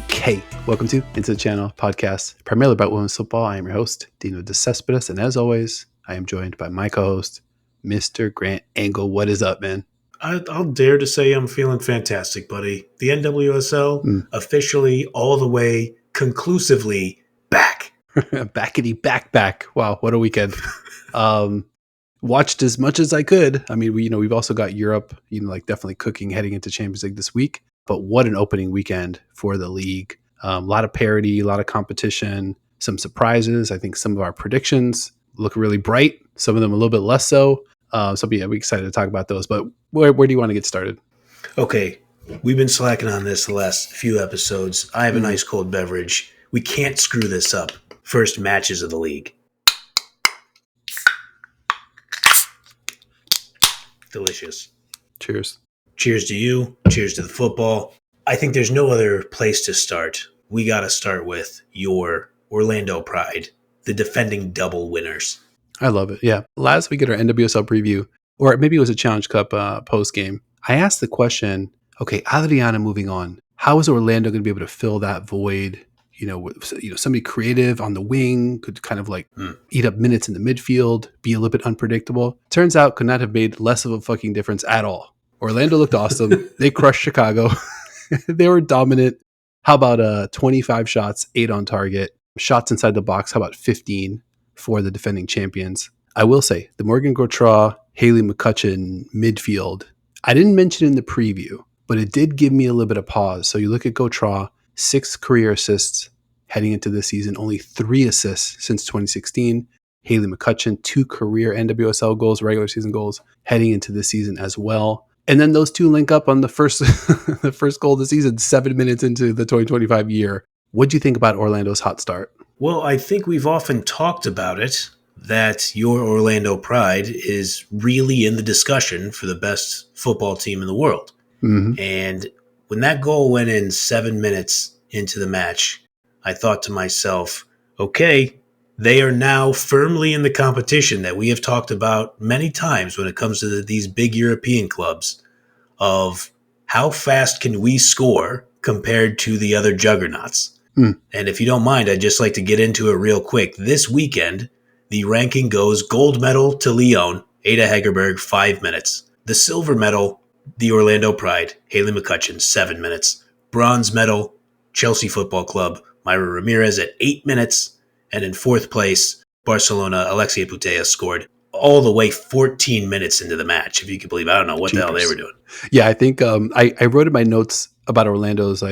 Okay, welcome to Into the Channel podcast, primarily about women's football. I am your host, Dino DeCespedes, and as always, I am joined by my co-host, Mr. Grant Angle. What is up, man? I'll dare to say I'm feeling fantastic, buddy. The NWSL officially all the way, conclusively back. Backity back. Wow, what a weekend. Watched as much as I could. I mean, we've also got Europe, definitely cooking heading into Champions League this week. But what an opening weekend for the league. A lot of parity, a lot of competition, some surprises. I think some of our predictions look really bright. Some of them a little bit less so. So we're excited to talk about those. But where do you want to get started? Okay, we've been slacking on this the last few episodes. I have a nice cold beverage. We can't screw this up. First matches of the league. Delicious. Cheers. Cheers to you. Cheers to the football. I think there's no other place to start. We got to start with your Orlando Pride, the defending double winners. I love it. Yeah. Last week at our NWSL preview, or maybe it was a Challenge Cup post game, I asked the question, okay, Adriana moving on, how is Orlando going to be able to fill that void? Somebody creative on the wing could kind of eat up minutes in the midfield, be a little bit unpredictable. Turns out could not have made less of a fucking difference at all. Orlando looked awesome. They crushed Chicago. They were dominant. How about 25 shots, 8 on target? Shots inside the box, how about 15 for the defending champions? I will say, the Morgan Gautrat, Haley McCutcheon midfield, I didn't mention in the preview, but it did give me a little bit of pause. So you look at Gautrat, 6 career assists heading into this season, only 3 assists since 2016. Haley McCutcheon, 2 career NWSL goals, regular season goals, heading into this season as well. And then those two link up on the first the first goal of the season, 7 minutes into the 2025 year. What do you think about Orlando's hot start? Well, I think we've often talked about it, that your Orlando Pride is really in the discussion for the best football team in the world. Mm-hmm. And when that goal went in 7 minutes into the match, I thought to myself, okay, they are now firmly in the competition that we have talked about many times when it comes to these big European clubs of how fast can we score compared to the other juggernauts. And if you don't mind, I'd just like to get into it real quick. This weekend, the ranking goes gold medal to Lyon, Ada Hegerberg, 5 minutes. The silver medal, the Orlando Pride, Haley McCutcheon, 7 minutes. Bronze medal, Chelsea Football Club, Myra Ramirez at 8 minutes. And in 4th place, Barcelona, Alexia Putellas scored all the way 14 minutes into the match, if you can believe it. I don't know what the hell they were doing. Yeah, I think I wrote in my notes about Orlando's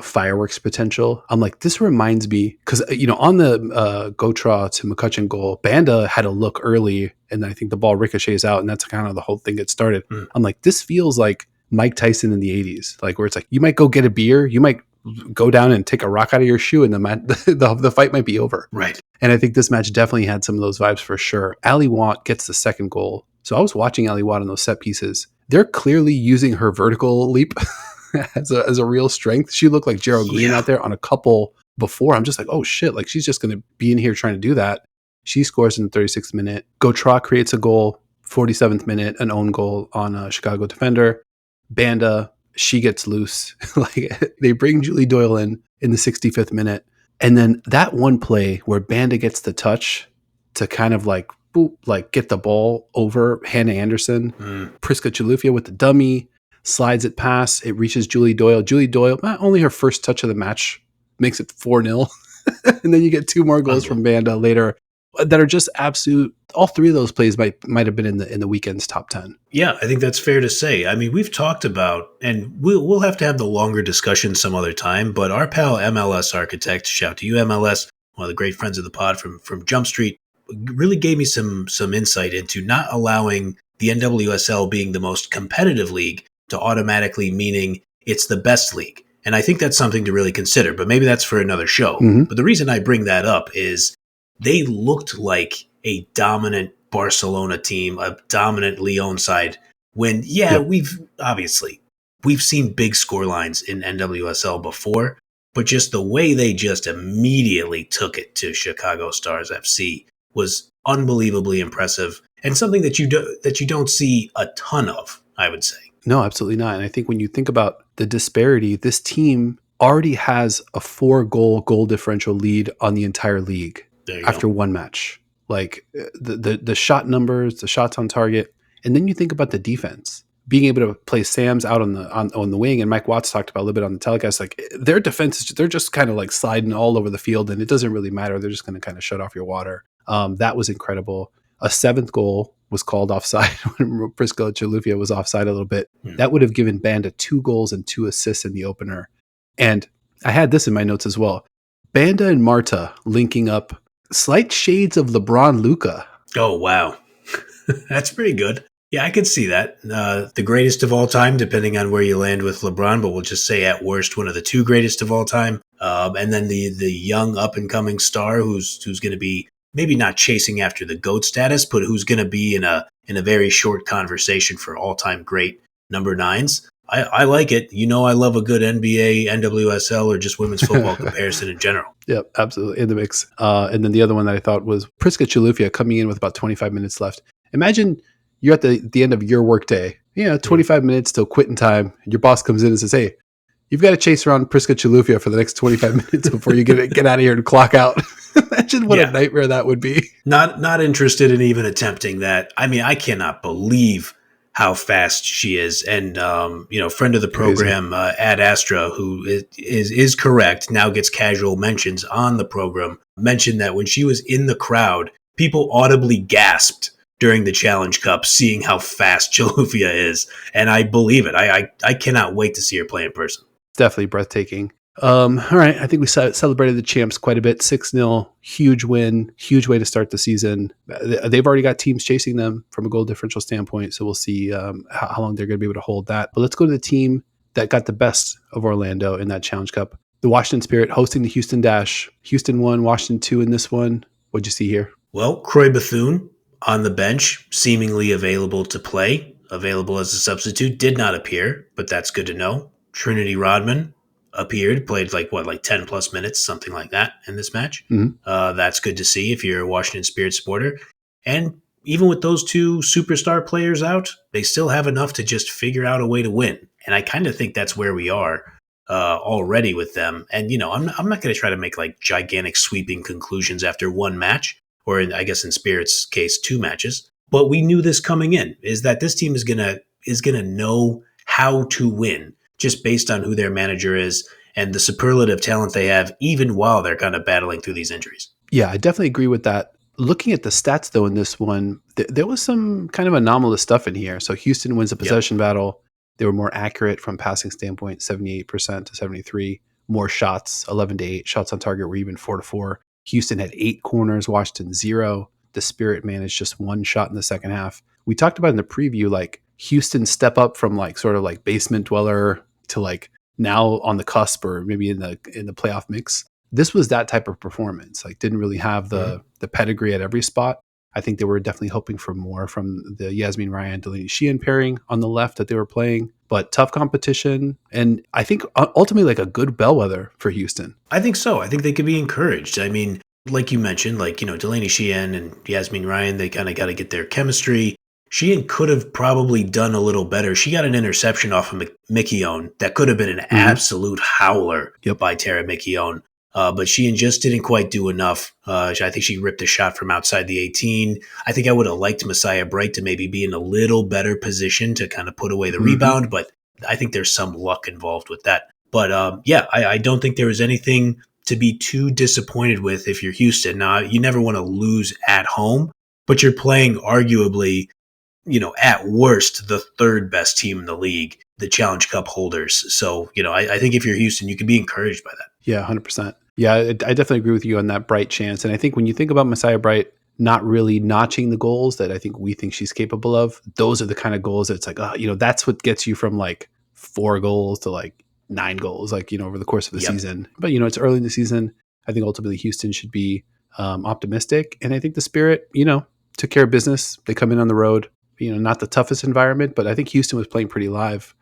fireworks potential. I'm like, this reminds me, because on the Gautrat to McCutcheon goal, Banda had a look early, and I think the ball ricochets out, and that's kind of the whole thing that started. I'm like, this feels like Mike Tyson in the 80s, like where it's like you might go get a beer, you might go down and take a rock out of your shoe, and the fight might be over. Right. And I think this match definitely had some of those vibes for sure. Ali Watt gets the second goal. So I was watching Ali Watt on those set pieces. They're clearly using her vertical leap as a real strength. She looked like Gerald Green out there on a couple before. I'm just like, oh shit, like she's just going to be in here trying to do that. She scores in the 36th minute. Gautrat creates a goal, 47th minute, an own goal on a Chicago defender. Banda, she gets loose. They bring Julie Doyle in the 65th minute. And then that one play where Banda gets the touch to kind of get the ball over Hannah Anderson. Priska Chilufya with the dummy, slides it past. It reaches Julie Doyle. Julie Doyle, not only her first touch of the match, makes it 4-0. And then you get 2 more goals from Banda later that are just absolute. All 3 of those plays might have been in the weekend's top 10. Yeah, I think that's fair to say. I mean, we've talked about, and we'll have to have the longer discussion some other time, but our pal MLS Architect, shout out to you MLS, one of the great friends of the pod from Jump Street, really gave me some insight into not allowing the NWSL being the most competitive league to automatically meaning it's the best league. And I think that's something to really consider, but maybe that's for another show. Mm-hmm. But the reason I bring that up is they looked like a dominant Barcelona team, a dominant Lyon side, when, we've seen big score lines in NWSL before, but just the way they just immediately took it to Chicago Stars FC was unbelievably impressive, and something that you don't see a ton of, I would say. No, absolutely not. And I think when you think about the disparity, this team already has a 4 goal differential lead on the entire league There you after go. one match. Like the shot numbers, the shots on target, and then you think about the defense being able to play Sam's out on the wing, and Mike Watts talked about a little bit on the telecast. Like their defense is they're just kind of like sliding all over the field, and it doesn't really matter. They're just going to kind of shut off your water. That was incredible. A 7th goal was called offside when Priscilla Chilufya was offside a little bit. That would have given Banda 2 goals and 2 assists in the opener. And I had this in my notes as well. Banda and Marta linking up, slight shades of LeBron Luka. Oh, wow. That's pretty good. Yeah, I could see that. The greatest of all time, depending on where you land with LeBron, but we'll just say at worst one of the 2 greatest of all time. And then the young up and coming star who's going to be maybe not chasing after the GOAT status, but who's going to be in a very short conversation for all time great number 9s. I like it. You know, I love a good NBA, NWSL, or just women's football comparison in general. Yep, absolutely in the mix. And then the other one that I thought was Prisca Chilufya coming in with about 25 minutes left. Imagine you're at the end of your workday, 25 minutes till quitting time. And your boss comes in and says, "Hey, you've got to chase around Prisca Chilufya for the next 25 minutes before you get out of here and clock out." Imagine what a nightmare that would be. Not interested in even attempting that. I mean, I cannot believe how fast she is. And, friend of the program, Ad Astra, who is correct, now gets casual mentions on the program, mentioned that when she was in the crowd, people audibly gasped during the Challenge Cup, seeing how fast Chilufya is. And I believe it. I cannot wait to see her play in person. Definitely breathtaking. All right. I think we celebrated the champs quite a bit. 6-0, huge win, huge way to start the season. They've already got teams chasing them from a goal differential standpoint. So we'll see how long they're going to be able to hold that. But let's go to the team that got the best of Orlando in that Challenge Cup. The Washington Spirit hosting the Houston Dash. Houston 1, Washington 2 in this one. What'd you see here? Well, Croy Bethune on the bench, seemingly available to play, available as a substitute, did not appear, but that's good to know. Trinity Rodman appeared, played like 10 plus minutes, something like that in this match. Mm-hmm. That's good to see if you're a Washington Spirit supporter. And even with those 2 superstar players out, they still have enough to just figure out a way to win. And I kind of think that's where we are already with them. And, I'm not going to try to make like gigantic sweeping conclusions after one match, or I guess in Spirit's case, 2 matches. But we knew this coming in, is that this team is gonna know how to win just based on who their manager is and the superlative talent they have, even while they're kind of battling through these injuries. Yeah, I definitely agree with that. Looking at the stats, though, in this one, there was some kind of anomalous stuff in here. So Houston wins a possession battle. They were more accurate from passing standpoint, 78% to 73%. More shots, 11-8. Shots on target were even 4-4. Houston had 8 corners, Washington 0. The Spirit managed just 1 shot in the second half. We talked about in the preview, like Houston step up from like sort of like basement dweller to like now on the cusp or maybe in the playoff mix. This was that type of performance. Like didn't really have the pedigree at every spot. I think they were definitely hoping for more from the Yasmin Ryan Delaney Sheehan pairing on the left that they were playing, but tough competition. And I think ultimately like a good bellwether for Houston. I think so. I think they could be encouraged. I mean, like you mentioned, Delaney Sheehan and Yasmin Ryan, they kind of got to get their chemistry. Sheehan could have probably done a little better. She got an interception off of Mikione that could have been an absolute howler by Tara Mikione. But Sheehan just didn't quite do enough. I think she ripped a shot from outside the 18. I think I would have liked Messiah Bright to maybe be in a little better position to kind of put away the rebound, but I think there's some luck involved with that. But I don't think there was anything to be too disappointed with if you're Houston. Now, you never want to lose at home, but you're playing arguably, at worst, the 3rd best team in the league, the Challenge Cup holders. So, I think if you're Houston, you can be encouraged by that. Yeah, 100%. Yeah, I definitely agree with you on that Bright chance. And I think when you think about Messiah Bright not really notching the goals that I think we think she's capable of, those are the kind of goals that it's like, that's what gets you from like 4 goals to like 9 goals, like, over the course of the season. But, it's early in the season. I think ultimately Houston should be optimistic. And I think the Spirit, took care of business. They come in on the road, not the toughest environment, but I think Houston was playing pretty live.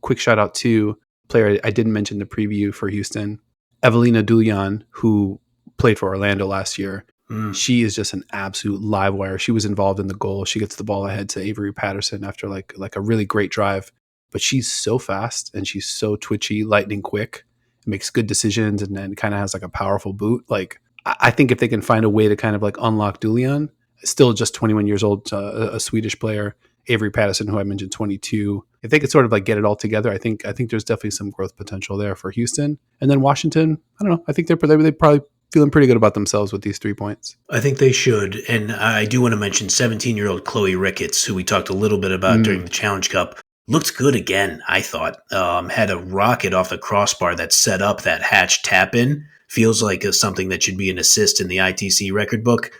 Quick shout out to player I didn't mention the preview for Houston, Evelina Dulian, who played for Orlando last year. She is just an absolute live wire. She was involved in the goal. She gets the ball ahead to Avery Patterson after like a really great drive. but she's so fast and she's so twitchy, lightning quick, makes good decisions, and then kind of has like a powerful boot. Like I think if they can find a way to kind of like unlock Dulian, still just 21 years old, a Swedish player, Avery Patterson, who I mentioned, 22. If they could sort of like get it all together, I think there's definitely some growth potential there for Houston. And then Washington, I don't know. I think they're probably feeling pretty good about themselves with these 3 points. I think they should. And I do want to mention 17-year-old Chloe Ricketts, who we talked a little bit about during the Challenge Cup. Looked good again, I thought. Had a rocket off the crossbar that set up that Hatch tap-in. Feels like something that should be an assist in the ITC record book.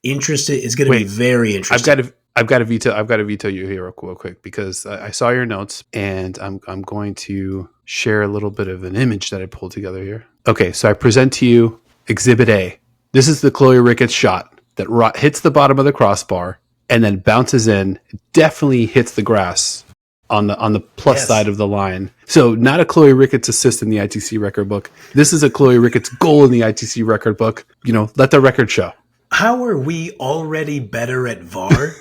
Interested. It's going to be very interesting. I've got to veto you here real quick because I saw your notes and I'm going to share a little bit of an image that I pulled together here. Okay, so I present to you Exhibit A. This is the Chloe Ricketts shot that hits the bottom of the crossbar and then bounces in. Definitely hits the grass on the plus side of the line. So not a Chloe Ricketts assist in the ITC record book. This is a Chloe Ricketts goal in the ITC record book. Let the record show. How are we already better at VAR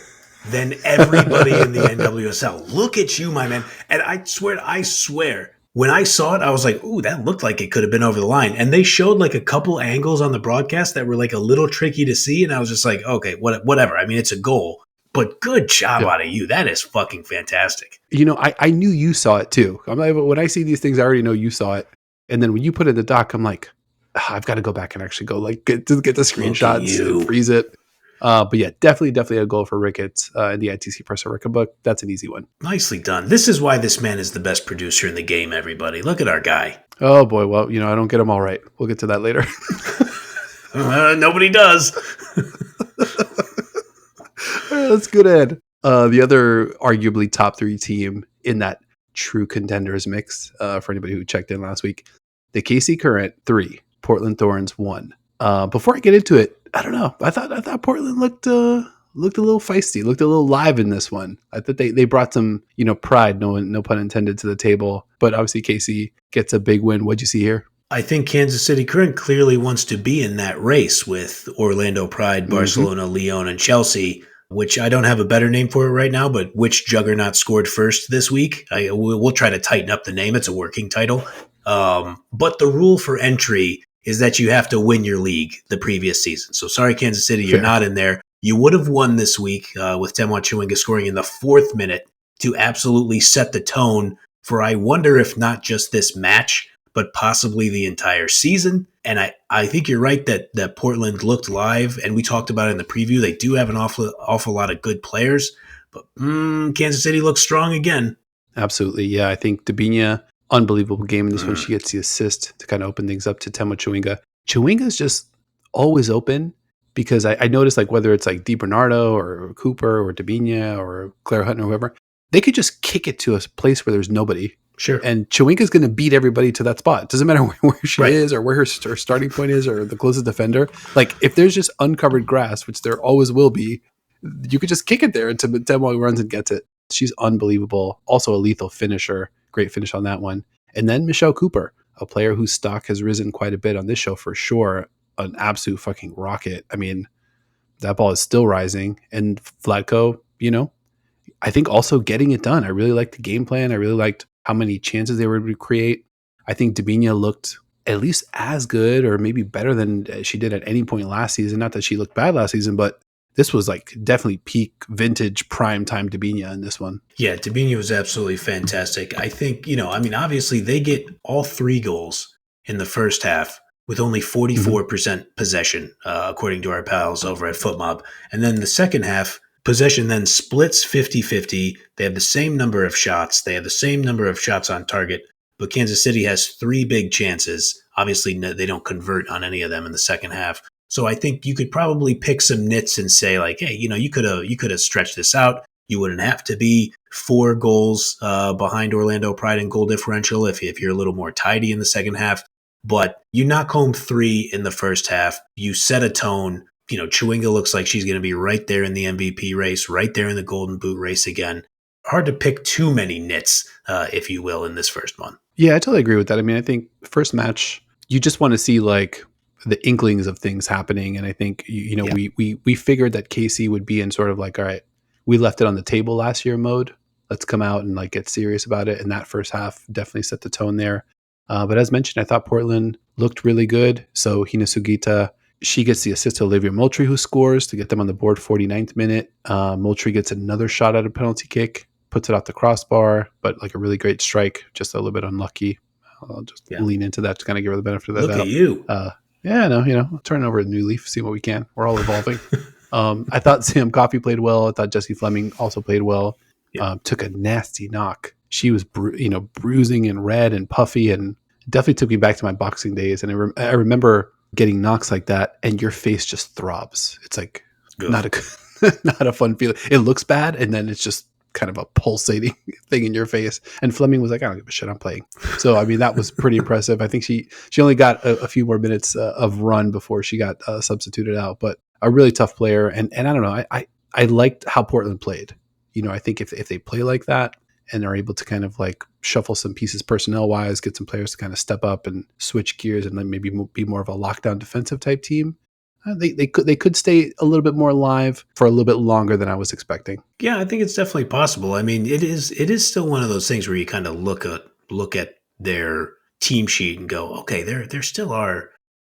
than everybody in the NWSL? Look at you, my man. And I swear, when I saw it, I was like, ooh, that looked like it could have been over the line. And they showed like a couple angles on the broadcast that were like a little tricky to see. And I was just like, okay, whatever. I mean, it's a goal. But good job out of you. That is fucking fantastic. I knew you saw it too. I'm like, when I see these things, I already know you saw it. And then when you put it in the doc, I'm like, I've got to go back and actually go like get the screenshots and freeze it. But yeah, definitely a goal for Ricketts in the ITC Presser record book. That's an easy one. Nicely done. This is why this man is the best producer in the game, everybody. Look at our guy. Oh boy. Well, I don't get them all right. We'll get to that later. Nobody does. All right, let's go to Ed. The other arguably top 3 team in that true contenders mix, for anybody who checked in last week, the KC Current 3, Portland Thorns 1. Before I get into it, I don't know. I thought Portland looked a little feisty, looked a little live in this one. I thought they brought some pride, no pun intended, to the table. But obviously KC gets a big win. What'd you see here? I think Kansas City Current clearly wants to be in that race with Orlando Pride, Barcelona, Lyon, and Chelsea, which I don't have a better name for it right now, but which juggernaut scored first this week? We'll try to tighten up the name. It's a working title. But the rule for entry is that you have to win your league the previous season. So sorry, Kansas City, you're not in there. You would have won this week with Temwa Chewinga scoring in the 4th minute to absolutely set the tone for, I wonder if not just this match, but possibly the entire season. And I think you're right that Portland looked live, and we talked about it in the preview. They do have an awful lot of good players, but Kansas City looks strong again. Absolutely, yeah. I think Dabinia, unbelievable game in this one. She gets the assist to kind of open things up to Temwa Chewinga. Chewinga's just always open because I noticed, like, whether it's like DiBernardo or Cooper or Dabinia or Claire Hutton or whoever, they could just kick it to a place where there's nobody. Sure. And Chewinga's going to beat everybody to that spot. It doesn't matter where she is or where her starting point is or the closest defender. Like, if there's just uncovered grass, which there always will be, you could just kick it there until Temwa runs and gets it. She's unbelievable. Also a lethal finisher. Great finish on that one. And then Michelle Cooper, a player whose stock has risen quite a bit on this show for sure. An absolute fucking rocket. I mean, that ball is still rising. And Vlatko, I think also getting it done. I really liked the game plan. I really liked how many chances they were able to create. I think Dabinia looked at least as good or maybe better than she did at any point last season. Not that she looked bad last season, but this was like definitely peak vintage prime time Dabinia in this one. Yeah, Dabinia was absolutely fantastic. I think, obviously they get all 3 goals in the first half with only 44% possession, according to our pals over at FootMob. And then the second half, possession then splits 50-50. They have the same number of shots. They have the same number of shots on target. But Kansas City has 3 big chances. Obviously, they don't convert on any of them in the second half. So I think you could probably pick some nits and say, like, hey, you could have stretched this out. You wouldn't have to be 4 goals behind Orlando Pride in goal differential if you're a little more tidy in the second half. But you knock home 3 in the first half. You set a tone. Chewinga looks like she's going to be right there in the MVP race, right there in the Golden Boot race again. Hard to pick too many nits, if you will, in this first one. Yeah, I totally agree with that. I mean, I think first match, you just want to see like the inklings of things happening. And I think, we figured that KC would be in sort of like, all right, we left it on the table last year mode. let's come out and like get serious about it. And that first half definitely set the tone there. But as mentioned, I thought Portland looked really good. So Hina Sugita, she gets the assist to Olivia Moultrie, who scores to get them on the board 49th minute. Moultrie gets another shot at a penalty kick, puts it off the crossbar, but like a really great strike, just a little bit unlucky. I'll just lean into that to kind of give her the benefit of the doubt. Look at you. Turn over a new leaf, see what we can. We're all evolving. I thought Sam Coffey played well. I thought Jessie Fleming also played well. Took a nasty knock. She was bruising and red and puffy, and definitely took me back to my boxing days. And I remember getting knocks like that, and your face just throbs. It's like not a fun feeling. It looks bad, and then it's just kind of a pulsating thing in your face. And Fleming was like, I don't give a shit, I'm playing. So I mean, that was pretty impressive. I think she only got a few more minutes of run before she got substituted out, but a really tough player. And I don't know, I liked how Portland played. I think if they play like that and are able to kind of like shuffle some pieces personnel wise, get some players to kind of step up and switch gears and then maybe be more of a lockdown defensive type team, they could stay a little bit more alive for a little bit longer than I was expecting. Yeah, I think it's definitely possible. I mean, it is still one of those things where you kind of look at their team sheet and go, okay, there still are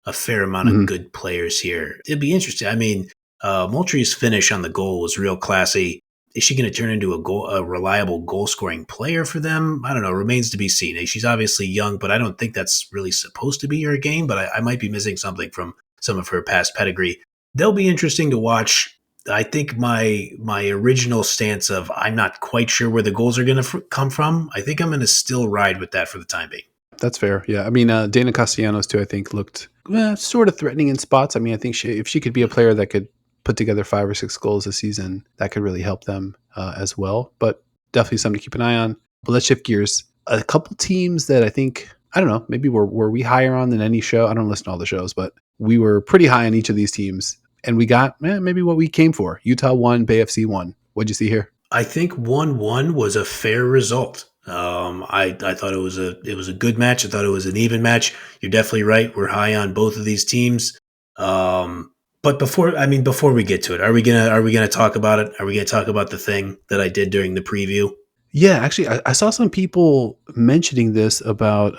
a fair amount of good players here. It'd be interesting. I mean, Moultrie's finish on the goal was real classy. Is she going to turn into a reliable goal-scoring player for them? I don't know. Remains to be seen. She's obviously young, but I don't think that's really supposed to be her game. But I might be missing something from some of her past pedigree. They'll be interesting to watch. I think my original stance of I'm not quite sure where the goals are going to come from, I think I'm going to still ride with that for the time being. That's fair. Yeah. I mean, Dana Castellanos, too, I think looked sort of threatening in spots. I mean, I think if she could be a player that could put together 5 or 6 goals a season, that could really help them as well. But definitely something to keep an eye on. But let's shift gears. A couple teams that I think, I don't know, maybe were we higher on than any show? I don't listen to all the shows, but we were pretty high on each of these teams. And we got maybe what we came for. Utah won, Bay FC won. What'd you see here? I think 1-1 was a fair result. I thought it was a good match. I thought it was an even match. You're definitely right. We're high on both of these teams. But before we get to it, are we gonna talk about it? Are we gonna talk about the thing that I did during the preview? Yeah, actually, I saw some people mentioning this about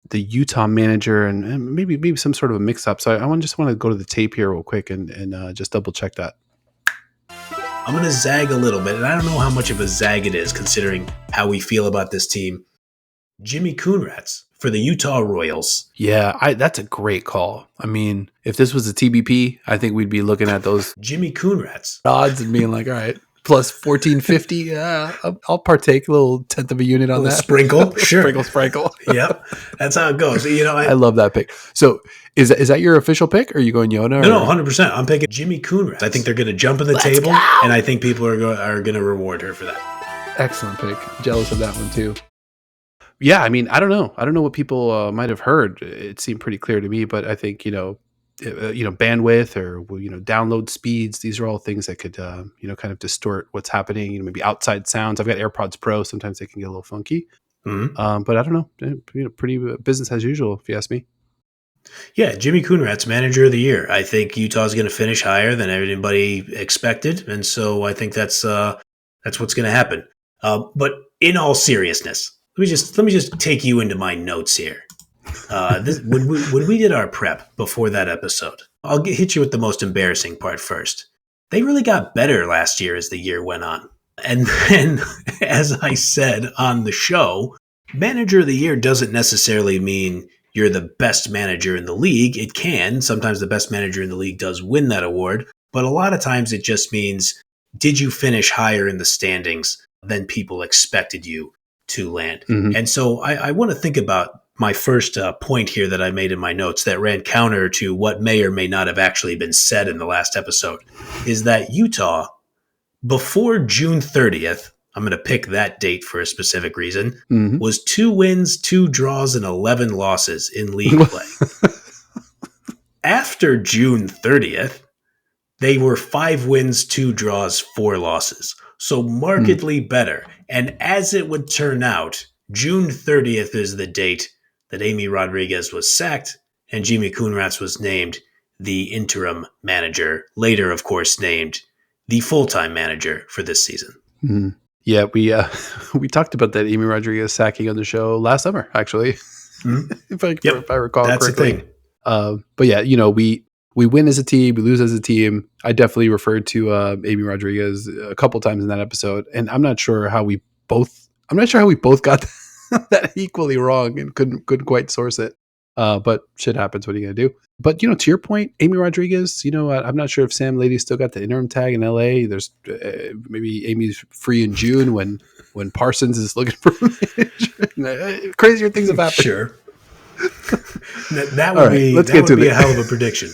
the Utah manager and maybe some sort of a mix-up. So I just want to go to the tape here real quick and just double check that. I'm going to zag a little bit, and I don't know how much of a zag it is considering how we feel about this team. Jimmy Coonrats for the Utah Royals. Yeah, that's a great call. I mean, if this was a TBP, I think we'd be looking at those Jimmy Coonrats odds and being like, all right, plus 1450. I'll partake a little tenth of a unit on that. Sprinkle, sure. Sprinkle. Yep, that's how it goes. I love that pick. So is that your official pick, or are you going Yona? No, 100%. I'm picking Jimmy Coonrats. I think they're going to jump in the table, and I think people are going to reward her for that. Excellent pick. Jealous of that one too. Yeah, I mean, I don't know what people might have heard. It seemed pretty clear to me, but I think bandwidth or download speeds. These are all things that could kind of distort what's happening. Maybe outside sounds. I've got AirPods Pro. Sometimes they can get a little funky. Mm-hmm. But I don't know. Pretty business as usual, if you ask me. Yeah, Jimmy Coonrats, manager of the year. I think Utah's going to finish higher than anybody expected, and so I think that's what's going to happen. But in all seriousness, let me just take you into my notes here. When we did our prep before that episode, I'll hit you with the most embarrassing part first. They really got better last year as the year went on. And then, as I said on the show, manager of the year doesn't necessarily mean you're the best manager in the league. It can. Sometimes the best manager in the league does win that award. But a lot of times it just means, did you finish higher in the standings than people expected you to land? Mm-hmm. And so I want to think about my first point here that I made in my notes that ran counter to what may or may not have actually been said in the last episode, is that Utah, before June 30th, I'm going to pick that date for a specific reason, mm-hmm. was 2 wins, 2 draws, and 11 losses in league play. After June 30th, they were 5 wins, 2 draws, 4 losses. So markedly better. And as it would turn out, June 30th is the date that Amy Rodriguez was sacked and Jimmy Coonrats was named the interim manager, later, of course, named the full-time manager for this season. Mm-hmm. Yeah, we we talked about that Amy Rodriguez sacking on the show last summer, actually, Mm-hmm. if I recall That's the correctly. thing. But yeah, we win as a team, we lose as a team. I definitely referred to Amy Rodriguez a couple times in that episode, and I'm not sure how we both. I'm not sure how we both got that equally wrong and couldn't quite source it. But shit happens. What are you gonna do? But to your point, Amy Rodriguez. I'm not sure if Sam Lady still got the interim tag in LA. There's maybe Amy's free in June when Parsons is looking for a manager. Crazier things have happened. Sure. That All would right, be let's that get would to be the. a hell of a prediction.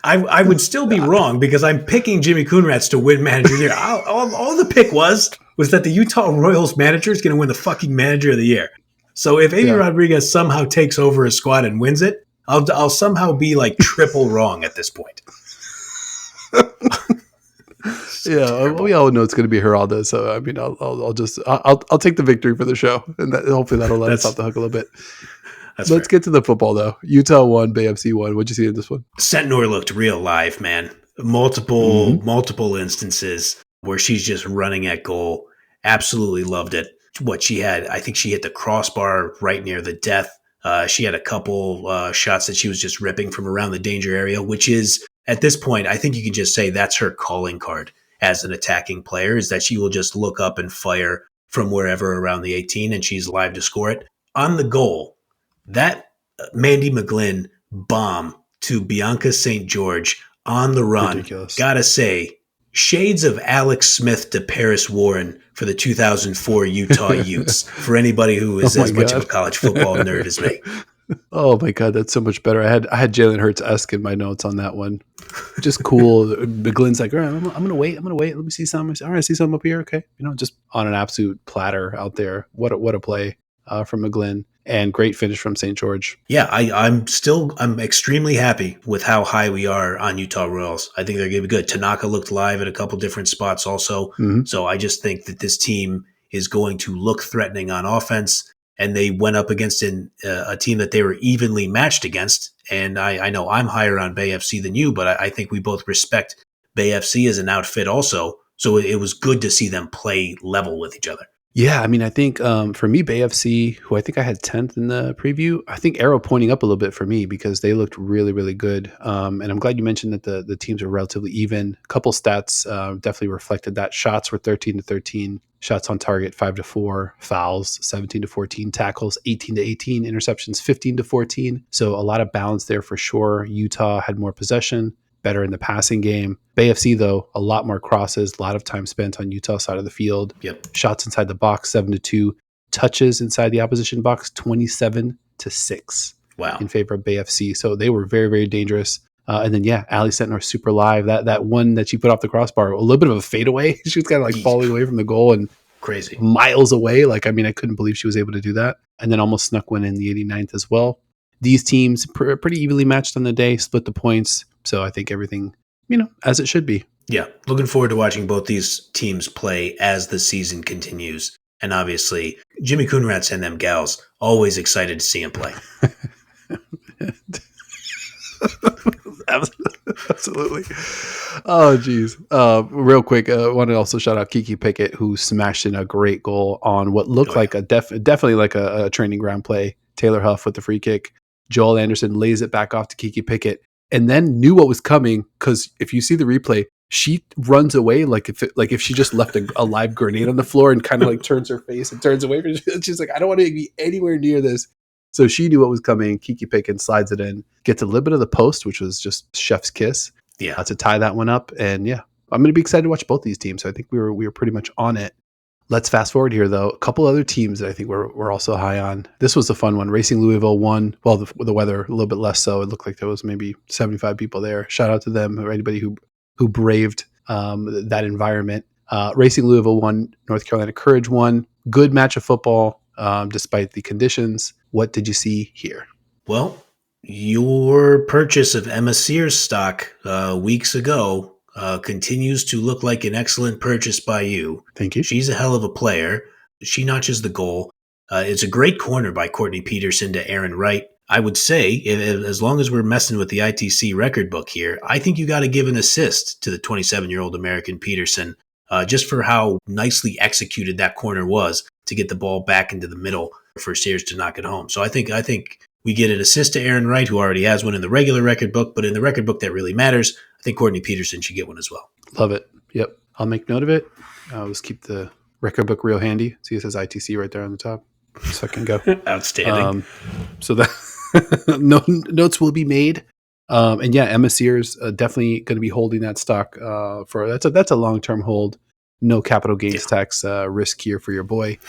I would still be wrong because I'm picking Jimmy Coonrats to win manager of the year. All the pick was that the Utah Royals manager is going to win the fucking manager of the year. So if Amy Yeah. Rodriguez somehow takes over a squad and wins it, I'll somehow be like triple wrong at this point. Yeah, we all know it's going to be Geraldo. So I mean, I'll take the victory for the show, and hopefully that'll let us off the hook a little bit. That's Let's get to the football though. Utah won, Bay FC won. What'd you see in this one? Sentnor looked real live, man. Multiple instances where she's just running at goal. Absolutely loved it. What she had, I think she hit the crossbar right near the death. She had a couple shots that she was just ripping from around the danger area, which is, at this point, I think you can just say that's her calling card as an attacking player, is that she will just look up and fire from wherever around the 18, and she's live to score it. On the goal, that Mandy McGlynn bomb to Bianca St. George on the run. Ridiculous. Gotta say, shades of Alex Smith to Paris Warren for the 2004 Utah Utes, for anybody who is as much of a college football nerd as me. Oh my god, that's so much better. I had Jalen Hurts-esque in my notes on that one. Just cool. McGlynn's like, all right, I'm gonna wait. Let me see something. All right, I see something up here. Okay, just on an absolute platter out there. What a play from McGlynn, and great finish from St. George. Yeah, I'm extremely happy with how high we are on Utah Royals. I think they're going to be good. Tanaka looked live at a couple different spots also. Mm-hmm. So I just think that this team is going to look threatening on offense. And they went up against a team that they were evenly matched against. And I know I'm higher on Bay FC than you, but I think we both respect Bay FC as an outfit also. So it was good to see them play level with each other. Yeah, I mean, I think for me, Bay FC, who I think I had 10th in the preview, I think arrow pointing up a little bit for me because they looked really, really good. And I'm glad you mentioned that the teams are relatively even. A couple stats definitely reflected that. Shots were 13-13, shots on target 5-4, fouls 17-14, tackles 18-18, interceptions 15-14. So a lot of balance there for sure. Utah had more possession, better in the passing game. Bay FC, though, a lot more crosses, a lot of time spent on Utah side of the field. Yep. Shots inside the box, 7-2. Touches inside the opposition box, 27-6. Wow. In favor of Bay FC. So they were very, very dangerous. And then, yeah, Ali Sentnor super live. That one that she put off the crossbar, a little bit of a fadeaway. She was kind of like falling away from the goal and crazy miles away. I couldn't believe she was able to do that. And then almost snuck one in the 89th as well. These teams pretty evenly matched on the day, split the points. So I think everything, as it should be. Yeah. Looking forward to watching both these teams play as the season continues. And obviously, Jimmy Coonrats and them gals, always excited to see him play. Absolutely. Oh, geez. Real quick, I want to also shout out Kiki Pickett, who smashed in a great goal on what looked like definitely like a training ground play. Taylor Huff with the free kick. Joel Anderson lays it back off to Kiki Pickett and then knew what was coming, because if you see the replay, she runs away like if she just left a live grenade on the floor and kind of like turns her face and turns away from it. She's like, I don't want to be anywhere near this. So she knew what was coming. Kiki Pickett slides it in, gets a little bit of the post, which was just chef's kiss. Yeah, to tie that one up. And yeah, I'm going to be excited to watch both these teams. So I think we were pretty much on it. Let's fast forward here, though. A couple other teams that I think we're also high on. This was a fun one. Racing Louisville won. Well, the weather a little bit less so. It looked like there was maybe 75 people there. Shout out to them or anybody who braved that environment. Racing Louisville won. North Carolina Courage won. Good match of football despite the conditions. What did you see here? Well, your purchase of Emma Sears stock weeks ago continues to look like an excellent purchase by you. Thank you. She's a hell of a player. She notches the goal. It's a great corner by Courtney Peterson to Aaron Wright. I would say, as long as we're messing with the ITC record book here, I think you got to give an assist to the 27-year-old American Peterson just for how nicely executed that corner was to get the ball back into the middle for Sears to knock it home. So I think we get an assist to Aaron Wright, who already has one in the regular record book, but in the record book that really matters, I think Courtney Peterson should get one as well. Love it. Yep. I'll make note of it. I'll just keep the record book real handy. See, it says ITC right there on the top. So I can go. Outstanding. So that notes will be made. And yeah, Emma Sears definitely going to be holding that stock for that's a long-term hold. No capital gains tax risk here for your boy.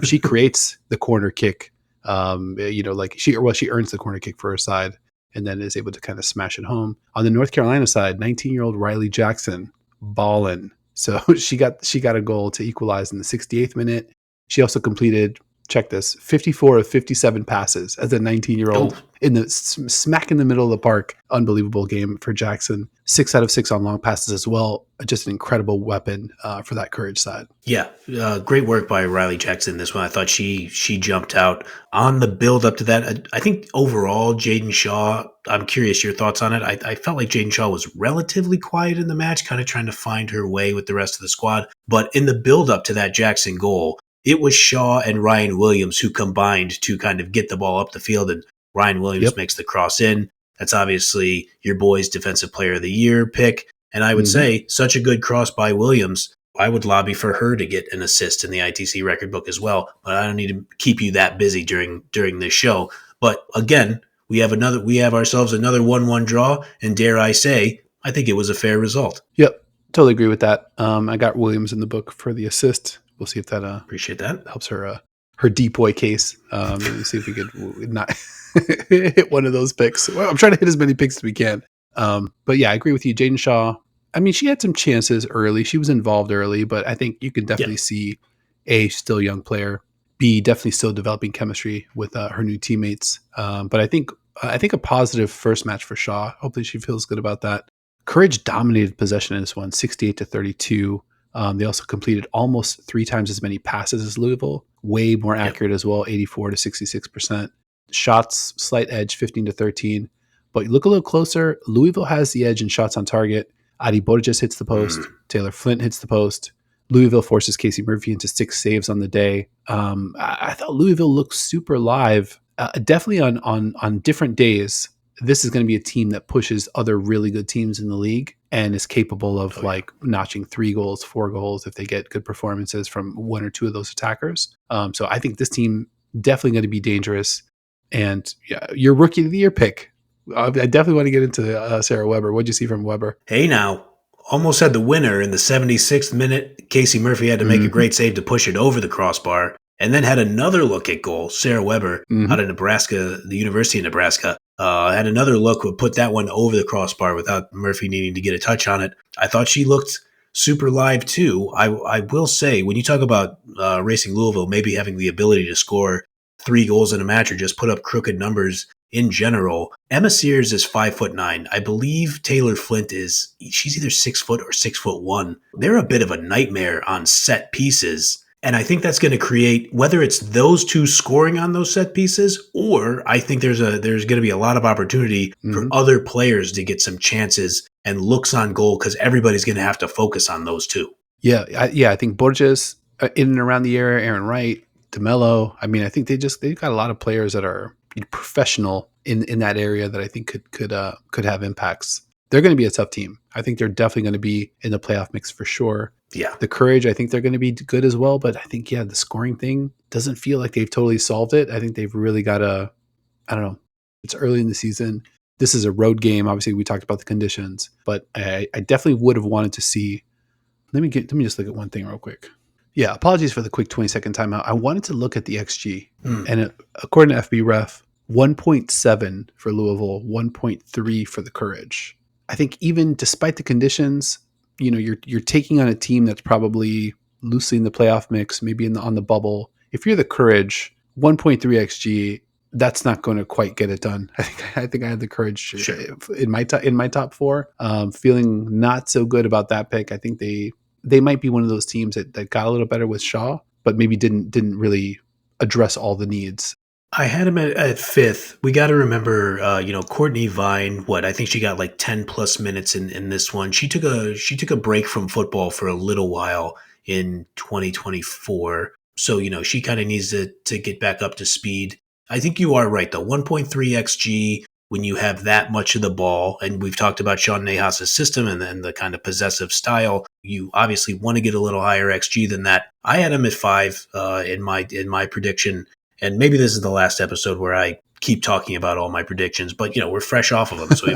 She creates the corner kick. Like she earns the corner kick for her side and then is able to kind of smash it home. On the North Carolina side, 19-year-old Riley Jackson ballin'. So she got a goal to equalize in the 68th minute. She also completed, check this, 54 of 57 passes as a 19-year-old in the smack in the middle of the park. Unbelievable game for Jackson. 6 out of 6 on long passes as well. Just an incredible weapon for that Courage side. Yeah, great work by Riley Jackson this one. I thought she jumped out on the build up to that. I think overall, Jaden Shaw, I'm curious your thoughts on it. I felt like Jaden Shaw was relatively quiet in the match, kind of trying to find her way with the rest of the squad. But in the build up to that Jackson goal, it was Shaw and Ryan Williams who combined to kind of get the ball up the field, and Ryan Williams makes the cross in. That's obviously your boy's Defensive Player of the Year pick. And I would say such a good cross by Williams. I would lobby for her to get an assist in the ITC record book as well. But I don't need to keep you that busy during this show. But again, we have ourselves another 1-1 draw. And dare I say, I think it was a fair result. Yep. Totally agree with that. I got Williams in the book for the assist. We'll see if that appreciate that helps her depoy case. See if we could not hit one of those picks. Well, I'm trying to hit as many picks as we can. But yeah, I agree with you. Jaden Shaw, I mean, she had some chances early. She was involved early, but I think you can definitely see A, still young player, B, definitely still developing chemistry with her new teammates. But I think a positive first match for Shaw. Hopefully she feels good about that. Courage dominated possession in this one, 68-32. They also completed almost 3 times as many passes as Louisville, way more accurate as well, 84-66%. Shots, slight edge, 15-13. But look a little closer. Louisville has the edge in shots on target. Adi Borges hits the post. Taylor Flint hits the post. Louisville forces Casey Murphy into 6 saves on the day. I thought Louisville looked super live. Definitely on different days, this is going to be a team that pushes other really good teams in the league and is capable of notching 3 goals, 4 goals if they get good performances from 1 or 2 of those attackers. So I think this team definitely going to be dangerous. And your Rookie of the Year pick. I definitely want to get into Sarah Weber. What'd you see from Weber? Hey, now, almost had the winner in the 76th minute. Casey Murphy had to make a great save to push it over the crossbar, and then had another look at goal. Sarah Weber out of Nebraska, the University of Nebraska, had another look, would put that one over the crossbar without Murphy needing to get a touch on it. I thought she looked super live too. I will say, when you talk about Racing Louisville maybe having the ability to score 3 goals in a match or just put up crooked numbers in general, Emma Sears is 5'9". I believe Taylor Flint she's either 6 foot or 6'1". They're a bit of a nightmare on set pieces. And I think that's going to create, whether it's those 2 scoring on those set pieces, or I think there's going to be a lot of opportunity for other players to get some chances and looks on goal, because everybody's going to have to focus on those 2. Yeah. I think Borges in and around the area, Aaron Wright, DeMello. I mean, I think they've got a lot of players that are professional in that area that I think could have impacts. They're going to be a tough team. I think they're definitely going to be in the playoff mix for sure. Yeah. The Courage, I think they're going to be good as well, but I think, the scoring thing doesn't feel like they've totally solved it. I think they've really got I don't know. It's early in the season. This is a road game. Obviously, we talked about the conditions, but I definitely would have wanted to see. Let me just look at one thing real quick. Yeah, apologies for the quick 20-second timeout. I wanted to look at the XG, and according to FB Ref, 1.7 for Louisville, 1.3 for the Courage. I think even despite the conditions, you're taking on a team that's probably loosely in the playoff mix, maybe on the bubble. If you're the Courage, 1.3 XG, that's not going to quite get it done. I think I had the Courage in my top 4. Feeling not so good about that pick. I think they might be one of those teams that got a little better with Shaw, but maybe didn't really address all the needs. I had him at fifth. We got to remember, Courtney Vine. What I think she got like 10+ minutes in this one. She took a break from football for a little while in 2024. So she kind of needs to get back up to speed. I think you are right though. 1.3 xg when you have that much of the ball, and we've talked about Sean Nahas's system and then the kind of possessive style. You obviously want to get a little higher xg than that. I had him at 5 in my prediction. And maybe this is the last episode where I keep talking about all my predictions, but we're fresh off of them, so we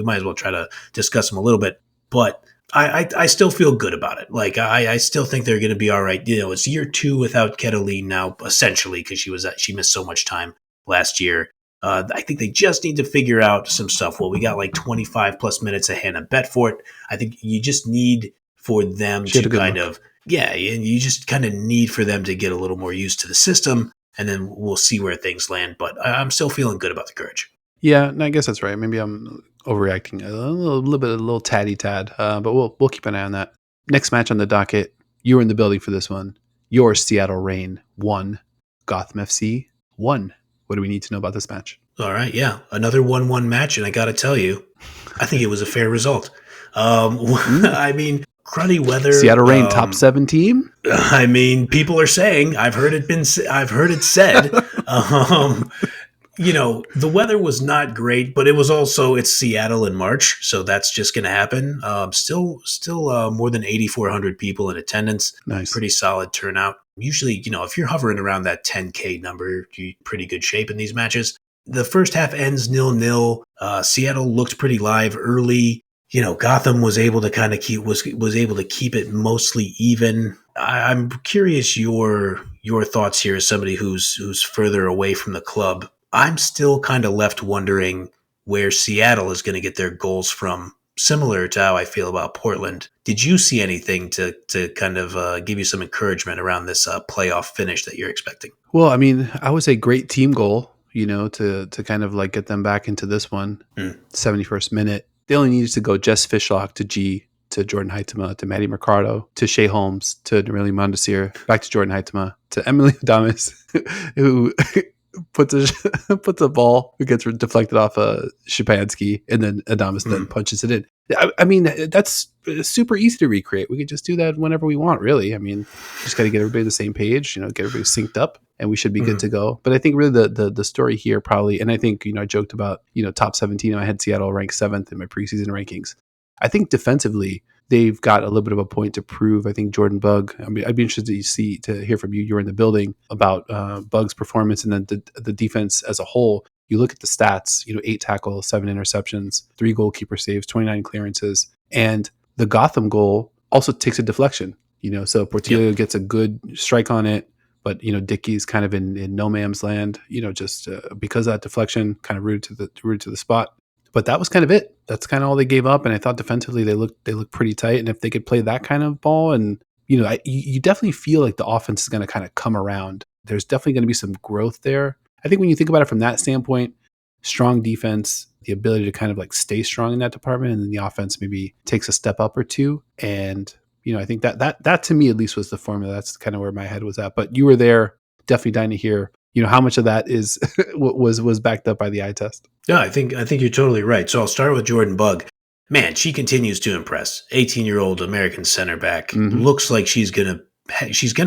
might as well try to discuss them a little bit. But I still feel good about it. Like I still think they're going to be all right. It's year 2 without Kettleline now, essentially, because she missed so much time last year. I think they just need to figure out some stuff. Well, we got like 25+ minutes of Hannah Betfort. I think you just need for them to kind of and you just kind of need for them to get a little more used to the system. And then we'll see where things land. But I'm still feeling good about the Courage. Yeah, and I guess that's right. Maybe I'm overreacting a little tatty tad, but we'll keep an eye on that. Next match on the docket. You were in the building for this one. Your Seattle Reign 1, Gotham FC 1. What do we need to know about this match? All right, yeah, another 1-1 match, and I got to tell you, I think it was a fair result. I mean, cruddy weather. Seattle Reign top 7 team. I mean, people are saying. I've heard it said. The weather was not great, but it's Seattle in March, so that's just going to happen. Still, more than 8,400 people in attendance. Nice, pretty solid turnout. Usually, if you're hovering around that 10K number, you're in pretty good shape in these matches. The first half ends 0-0. Seattle looked pretty live early. Gotham was able to kind of keep it mostly even. I'm curious your thoughts here as somebody who's further away from the club. I'm still kind of left wondering where Seattle is going to get their goals from, similar to how I feel about Portland. Did you see anything to kind of give you some encouragement around this playoff finish that you're expecting? Well, I mean, I would say great team goal, to kind of like get them back into this one. 71st minute. They only needed to go Jess Fishlock to G, to Jordan Heitema, to Maddie Mercado, to Shea Holmes, to Nereli Mondesir, back to Jordan Heitema, to Emily Adamas, who puts a ball, who gets deflected off Shapansky, and then Adamas then punches it in. I mean, that's super easy to recreate. We could just do that whenever we want, really. I mean, just got to get everybody on the same page, get everybody synced up, and we should be good to go. But I think really the story here probably, and I think, I joked about, top 17. I had Seattle ranked 7th in my preseason rankings. I think defensively, they've got a little bit of a point to prove. I think Jordan Bugg, I'd be interested to hear from you. You're in the building about Bugg's performance and then the defense as a whole. You look at the stats, 8 tackles, 7 interceptions, 3 goalkeeper saves, 29 clearances. And the Gotham goal also takes a deflection, so Portillo gets a good strike on it. But, Dickey's kind of in no man's land, just because of that deflection, kind of rooted to the spot. But that was kind of it. That's kind of all they gave up. And I thought defensively they looked pretty tight. And if they could play that kind of ball, and you definitely feel like the offense is going to kind of come around. There's definitely going to be some growth there. I think when you think about it from that standpoint, strong defense, the ability to kind of like stay strong in that department, and then the offense maybe takes a step up or two. And I think that to me at least was the formula. That's kind of where my head was at. But you were there, definitely dying to hear how much of that is was backed up by the eye test. Yeah, I think you're totally right. So I'll start with Jordan Bugg. Man, she continues to impress. 18-year-old American center back. Looks like she's gonna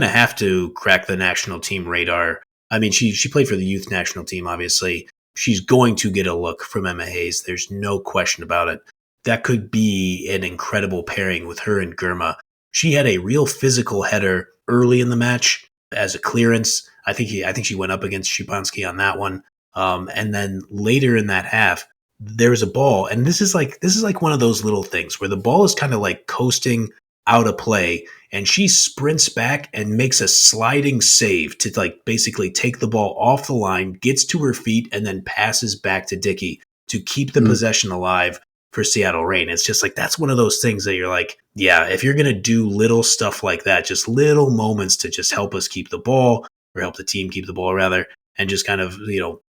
have to crack the national team radar. I mean, she played for the youth national team, obviously. She's going to get a look from Emma Hayes. There's no question about it. That could be an incredible pairing with her and Girma. She had a real physical header early in the match as a clearance. I think she went up against Shapansky on that one. And then later in that half, there was a ball, and this is like one of those little things where the ball is kind of like coasting out of play, and she sprints back and makes a sliding save to like basically take the ball off the line, gets to her feet, and then passes back to Dickey to keep the possession alive for Seattle Reign. It's just like, that's one of those things that you're like, yeah, if you're going to do little stuff like that, just little moments to just help us keep the ball, or help the team keep the ball rather, and just kind of,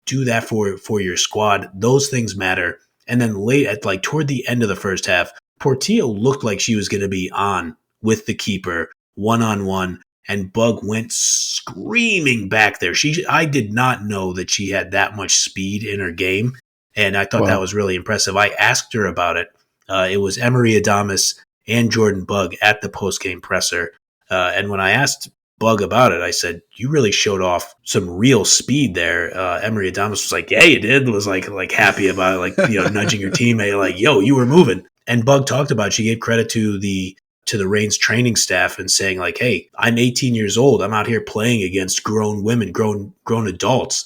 do that for your squad. Those things matter. And then toward the end of the first half, Portillo looked like she was going to be on with the keeper 1-on-1. and Bug went screaming back there. I did not know that she had that much speed in her game, and I thought that Wow. was really impressive. I asked her about it. It was Emery Adamas and Jordan Bug at the post-game presser, and when I asked Bug about it, I said, "You really showed off some real speed there." Emery Adamas was like, "Yeah, you did." Was like happy about it, like nudging her teammate, like, "Yo, you were moving." And Bug talked about it. She gave credit to the Reigns training staff and saying like, "Hey, I'm 18 years old. I'm out here playing against grown women, grown adults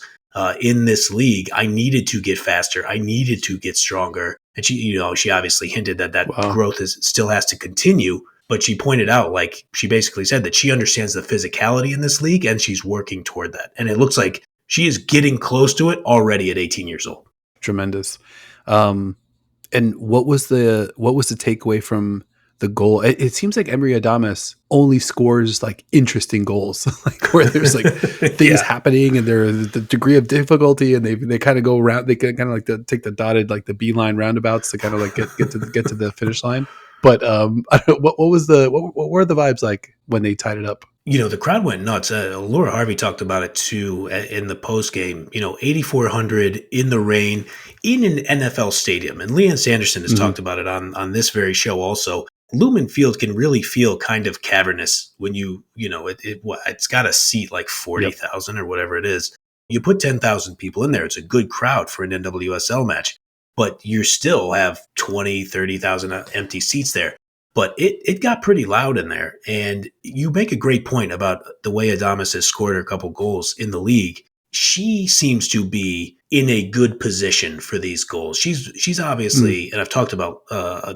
in this league. I needed to get faster. I needed to get stronger." And she obviously hinted that Wow. growth still has to continue. But she pointed out, like, she basically said that she understands the physicality in this league and she's working toward that. And it looks like she is getting close to it already at 18 years old. Tremendous. And what was the takeaway from the goal? It seems like Emery Adamas only scores like interesting goals, like where there's like things Yeah. happening and the degree of difficulty, and they kind of go around. They kind of like take the dotted, like the beeline roundabouts to kind of like get to the finish line. But I don't know, what were the vibes like when they tied it up? The crowd went nuts. Laura Harvey talked about it too in the post game. 8,400 in the rain in an NFL stadium, and Leanne Sanderson has Mm-hmm. talked about it on this very show. Also, Lumen Field can really feel kind of cavernous when it's got a seat like Yep. 40,000 or whatever it is. You put 10,000 people in there; it's a good crowd for an NWSL match, but you still have 20, 30,000 empty seats there. But it got pretty loud in there. And you make a great point about the way Adamas has scored a couple goals in the league. She seems to be in a good position for these goals. She's Mm. obviously, and I've talked about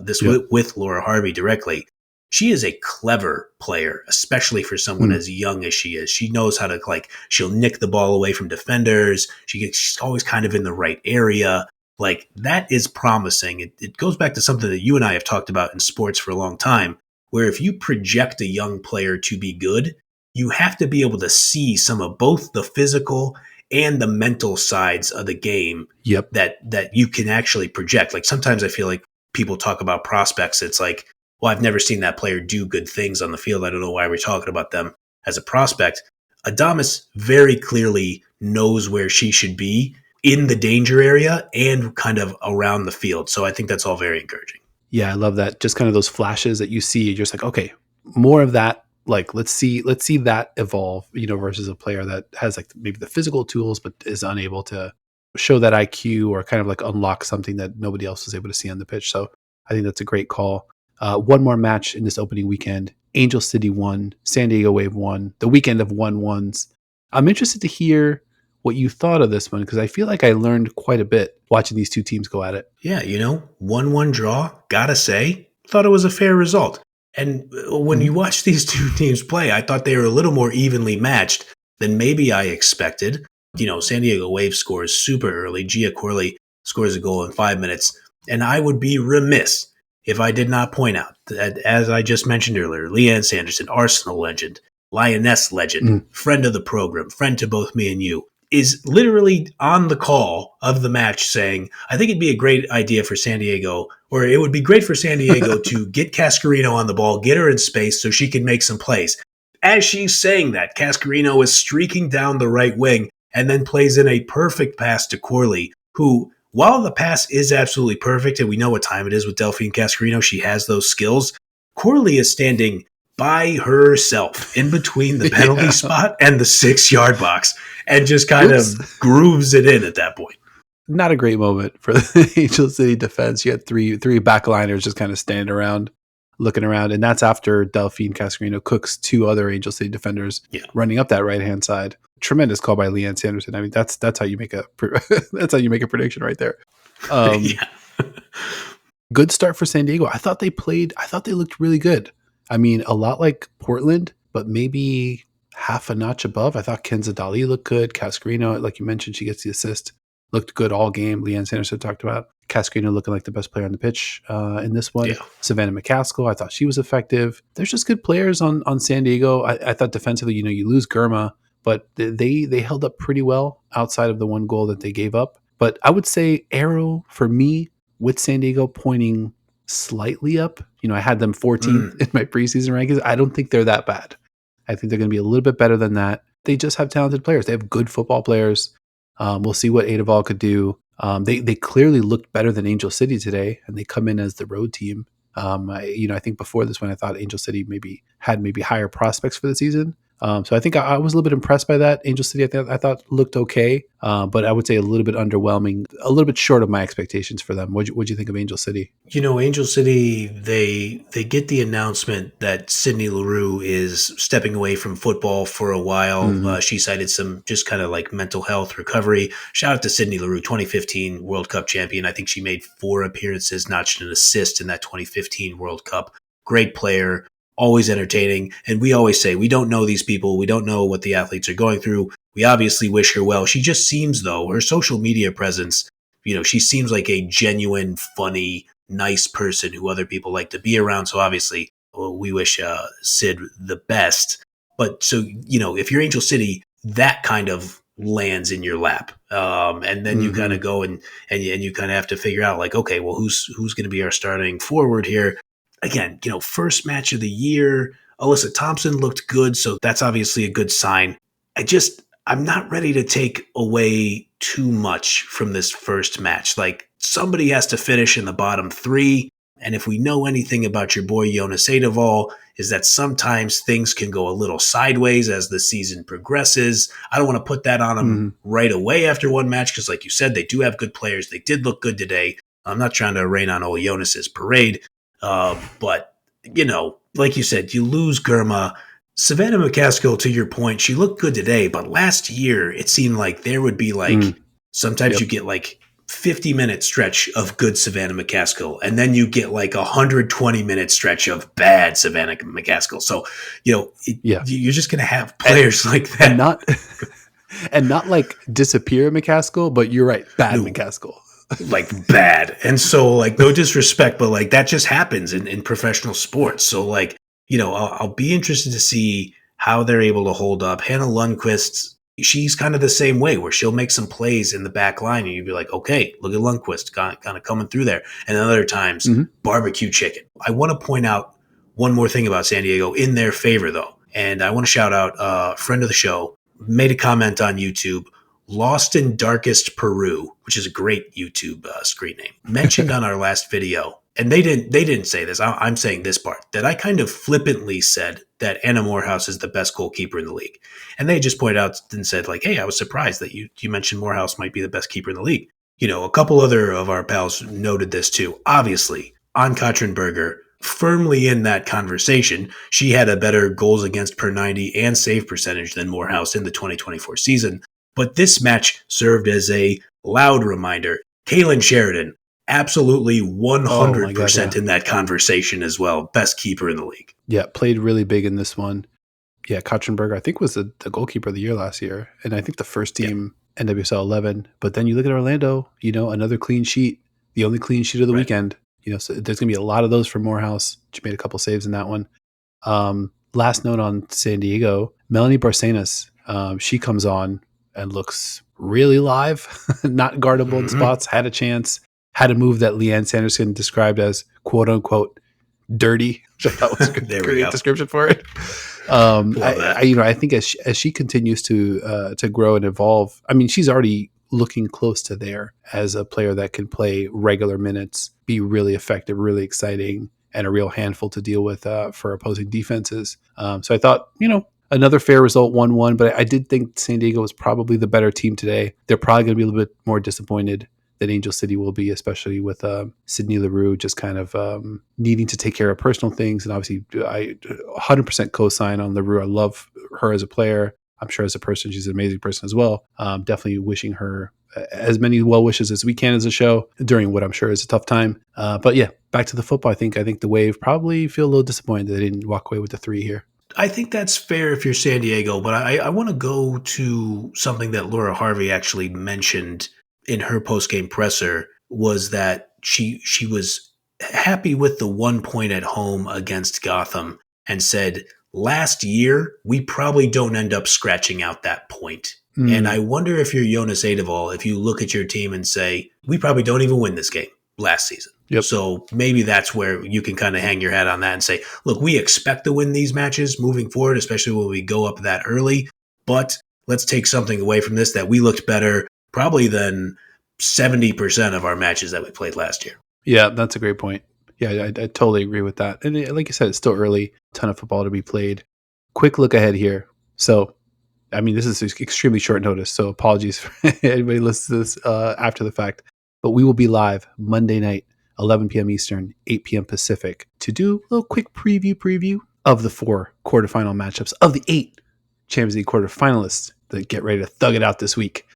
this Yep. with Laura Harvey directly. She is a clever player, especially for someone Mm. as young as she is. She knows how to, like, she'll nick the ball away from defenders. She's always kind of in the right area. Like, that is promising. It goes back to something that you and I have talked about in sports for a long time, where if you project a young player to be good, you have to be able to see some of both the physical and the mental sides of the game Yep. that you can actually project. Like, sometimes I feel like people talk about prospects. It's like, well, I've never seen that player do good things on the field. I don't know why we're talking about them as a prospect. Adamas very clearly knows where she should be in the danger area and kind of around the field. So I think that's all very encouraging. Yeah, I love that. Just kind of those flashes that you see, you're just like, okay, more of that. Like, let's see that evolve, versus a player that has like maybe the physical tools, but is unable to show that IQ or kind of like unlock something that nobody else was able to see on the pitch. So I think that's a great call. One more match in this opening weekend. Angel City won, San Diego Wave won, the weekend of 1-1s. I'm interested to hear what you thought of this one, because I feel like I learned quite a bit watching these two teams go at it. Yeah, 1-1 draw, gotta say, thought it was a fair result. And when Mm-hmm. you watch these two teams play, I thought they were a little more evenly matched than maybe I expected. San Diego Wave scores super early. Gia Corley scores a goal in 5 minutes. And I would be remiss if I did not point out that, as I just mentioned earlier, Leanne Sanderson, Arsenal legend, Lioness legend, Mm. friend of the program, friend to both me and you, is literally on the call of the match saying, I think it'd be a great idea for San Diego, or it would be great for San Diego to get Cascarino on the ball, get her in space so she can make some plays. As she's saying that, Cascarino is streaking down the right wing and then plays in a perfect pass to Corley, who, while the pass is absolutely perfect, and we know what time it is with Delphine Cascarino, she has those skills, Corley is standing by herself in between the penalty Yeah. spot and the 6-yard box and just kind Oops. of grooves it in at that point. Not a great moment for the Angel City defense. You had three backliners just kind of standing around, looking around, and that's after Delphine Cascarino cooks two other Angel City defenders Yeah. running up that right hand side. Tremendous call by Leanne Sanderson. I mean, that's how you make a that's how you make a prediction right there. Yeah. Good start for San Diego. I thought they looked really good. I mean, a lot like Portland, but maybe half a notch above. I thought Kenza Dali looked good. Cascarino, like you mentioned, she gets the assist. Looked good all game. Leanne Sanderson talked about Cascarino looking like the best player on the pitch in this one. Yeah. Savannah McCaskill, I thought she was effective. There's just good players on San Diego. I thought defensively, you lose Gurma, but they held up pretty well outside of the one goal that they gave up. But I would say Arrow, for me, with San Diego pointing slightly up. I had them 14th in my preseason rankings. I don't think they're that bad. I think they're going to be a little bit better than that. They just have talented players. They have good football players. We'll see what Adewale could do. They clearly looked better than Angel City today, and they come in as the road team. I think before this one, I thought Angel City had higher prospects for the season. So I think I was a little bit impressed by that. Angel City, I thought looked okay, but I would say a little bit underwhelming, a little bit short of my expectations for them. What'd you think of Angel City? Angel City, they get the announcement that Sydney Leroux is stepping away from football for a while. Mm-hmm. She cited some just kind of like mental health recovery. Shout out to Sydney Leroux, 2015 World Cup champion. I think she made 4 appearances, notched an assist in that 2015 World Cup. Great player, always entertaining. And we always say, we don't know these people. We don't know what the athletes are going through. We obviously wish her well. She just seems, though, her social media presence, she seems like a genuine, funny, nice person who other people like to be around. So obviously, we wish Sid the best. But so, if you're Angel City, that kind of lands in your lap. And then you kind of go and you kind of have to figure out like, okay, well, who's going to be our starting forward here? Again, first match of the year, Alyssa Thompson looked good. So that's obviously a good sign. I'm not ready to take away too much from this first match. Like, somebody has to finish in the bottom 3. And if we know anything about your boy Jonas Adewale, is that sometimes things can go a little sideways as the season progresses. I don't want to put that on him right away after one match because, like you said, they do have good players. They did look good today. I'm not trying to rain on old Jonas's parade. But, like you said, you lose Girma. Savannah McCaskill, to your point, she looked good today, but last year it seemed like there would be sometimes you get 50-minute stretch of good Savannah McCaskill, and then you get 120-minute stretch of bad Savannah McCaskill. So, you're just going to have players like that. And not disappear McCaskill, but you're right, bad McCaskill. Bad. And so no disrespect, but that just happens in professional sports. So I'll be interested to see how they're able to hold up. Hannah Lundqvist, she's kind of the same way where she'll make some plays in the back line and you'd be like, okay, look at Lundqvist kind of coming through there. And then other times, barbecue chicken. I want to point out one more thing about San Diego in their favor though. And I want to shout out a friend of the show, made a comment on YouTube, Lost in Darkest Peru, which is a great YouTube screen name, mentioned on our last video. And they didn't say this. I'm saying this part, that I kind of flippantly said that Anna Morehouse is the best goalkeeper in the league. And they just pointed out and said hey, I was surprised that you mentioned Morehouse might be the best keeper in the league. A couple other of our pals noted this too. Obviously, Ann Katrinberger, firmly in that conversation. She had a better goals against per 90 and save percentage than Morehouse in the 2024 season. But this match served as a loud reminder. Kaylin Sheridan, absolutely 100% in that conversation as well. Best keeper in the league. Yeah, played really big in this one. Yeah, Katrinberger, I think was the goalkeeper of the year last year. And I think the first team NWSL 11. But then you look at Orlando, another clean sheet, the only clean sheet of the weekend. So there's going to be a lot of those for Morehouse. She made a couple saves in that one. Last note on San Diego, Melanie Barcenas, she comes on and looks really live, not guardable in spots, had a chance, had a move that Leanne Sanderson described as quote unquote dirty. That was a great description for it. I think as she continues to grow and evolve, I mean, she's already looking close to there as a player that can play regular minutes, be really effective, really exciting, and a real handful to deal with for opposing defenses. So I thought, another fair result, 1-1, but I did think San Diego was probably the better team today. They're probably going to be a little bit more disappointed than Angel City will be, especially with Sydney Leroux just kind of needing to take care of personal things. And obviously, I 100% co-sign on Leroux. I love her as a player. I'm sure as a person, she's an amazing person as well. Definitely wishing her as many well wishes as we can as a show during what I'm sure is a tough time. But yeah, back to the football. I think the Wave probably feel a little disappointed that they didn't walk away with the 3 here. I think that's fair if you're San Diego, but I want to go to something that Laura Harvey actually mentioned in her post-game presser, was that she was happy with the 1 point at home against Gotham and said, last year, we probably don't end up scratching out that point. And I wonder if you're Jonas Adewale, if you look at your team and say, we probably don't even win this game. last season. Yep. So maybe that's where you can kind of hang your hat on that and say, look, we expect to win these matches moving forward, especially when we go up that early. But let's take something away from this, that we looked better probably than 70% of our matches that we played last year. Yeah, that's a great point. Yeah, I totally agree with that. And like you said, it's still early, ton of football to be played. Quick look ahead here. So, I mean, this is extremely short notice, so apologies for anybody listening to this after the fact. But we will be live Monday night, 11 p.m. Eastern, 8 p.m. Pacific, to do a little quick preview of the 4 quarterfinal matchups of the 8 Champions League quarterfinalists that get ready to thug it out this week.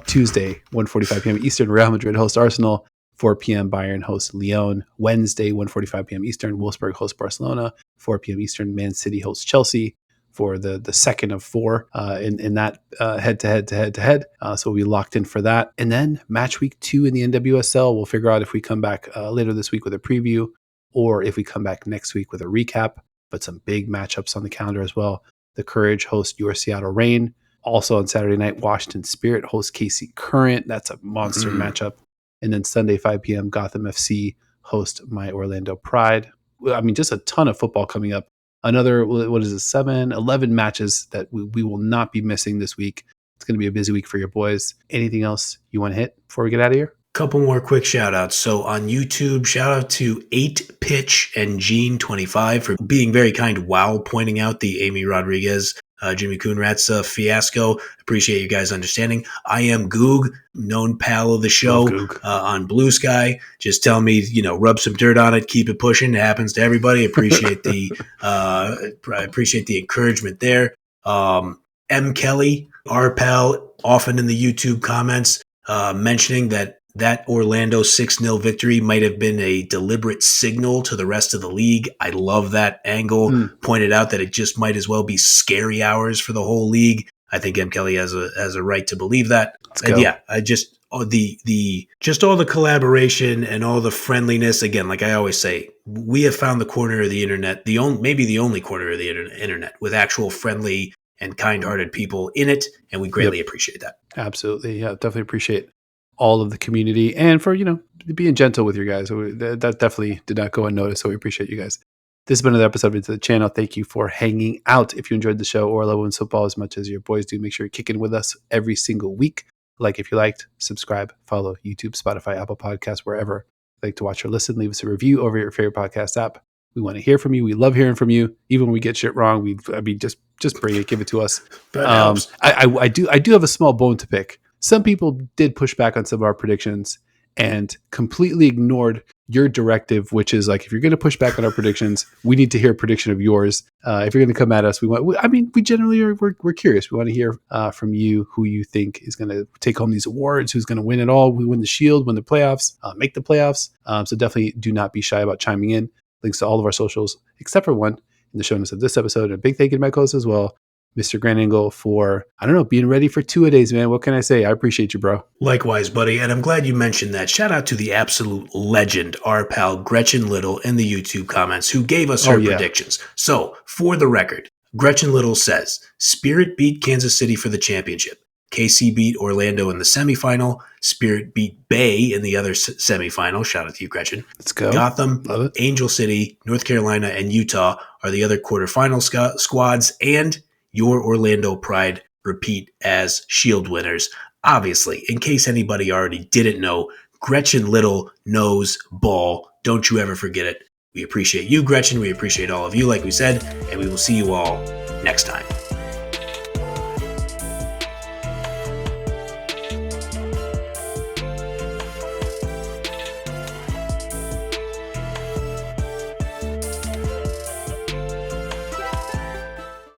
Tuesday, 1:45 p.m. Eastern, Real Madrid hosts Arsenal. 4 p.m. Bayern hosts Lyon. Wednesday, 1:45 p.m. Eastern, Wolfsburg hosts Barcelona. 4 p.m. Eastern, Man City hosts Chelsea for the second of 4 in that head-to-head. So we'll be locked in for that. And then match week 2 in the NWSL, we'll figure out if we come back later this week with a preview or if we come back next week with a recap. But some big matchups on the calendar as well. The Courage hosts your Seattle Reign. Also on Saturday night, Washington Spirit hosts KC Current. That's a monster matchup. And then Sunday, 5 p.m., Gotham FC host my Orlando Pride. I mean, just a ton of football coming up. Another, 11 matches that we will not be missing this week. It's going to be a busy week for your boys. Anything else you want to hit before we get out of here? Couple more quick shout outs. So on YouTube, shout out to 8 Pitch and Gene25 for being very kind while pointing out the Amy Rodriguez, Jimmy Coonrat's fiasco. Appreciate you guys understanding. I am Goog, known pal of the show on Blue Sky. Just tell me, rub some dirt on it, keep it pushing. It happens to everybody. Appreciate the encouragement there. M. Kelly, our pal, often in the YouTube comments, mentioning that Orlando 6-0 victory might have been a deliberate signal to the rest of the league. I love that angle. Pointed out that it just might as well be scary hours for the whole league. I think M. Kelly has a right to believe that. And yeah, I just all the collaboration and all the friendliness. Again, like I always say, we have found the corner of the internet, maybe the only corner of the internet with actual friendly and kind-hearted people in it, and we greatly appreciate that. Absolutely, yeah, definitely appreciate all of the community and for being gentle with your guys. That definitely did not go unnoticed, so we appreciate you guys. This has been another episode of the channel. Thank you for hanging out. If you enjoyed the show or love women's football as much as your boys do, make sure you're kicking with us every single week. Like if you liked, subscribe, follow YouTube, Spotify, Apple Podcasts, wherever you like to watch or listen. Leave us a review over your favorite podcast app. We want to hear from you. We love hearing from you. Even when we get shit wrong, just bring it, give it to us. I do have a small bone to pick. Some people did push back on some of our predictions and completely ignored your directive, which is like, if you're going to push back on our predictions, we need to hear a prediction of yours. If you're going to come at us, we generally we're curious. We want to hear from you who you think is going to take home these awards, who's going to win it all, who win the Shield, win the playoffs, make the playoffs. So definitely do not be shy about chiming in. Links to all of our socials, except for one in the show notes of this episode. And a big thank you to my co-host as well, Mr. Grand Angle, for, being ready for 2-a-days, man. What can I say? I appreciate you, bro. Likewise, buddy. And I'm glad you mentioned that. Shout out to the absolute legend, our pal Gretchen Little, in the YouTube comments, who gave us her predictions. So, for the record, Gretchen Little says, Spirit beat Kansas City for the championship. KC beat Orlando in the semifinal. Spirit beat Bay in the other semifinal. Shout out to you, Gretchen. Let's go. Gotham, Angel City, North Carolina, and Utah are the other quarterfinal squads. And your Orlando Pride repeat as Shield winners. Obviously, in case anybody already didn't know, Gretchen Little knows ball. Don't you ever forget it. We appreciate you, Gretchen. We appreciate all of you, like we said, and we will see you all next time.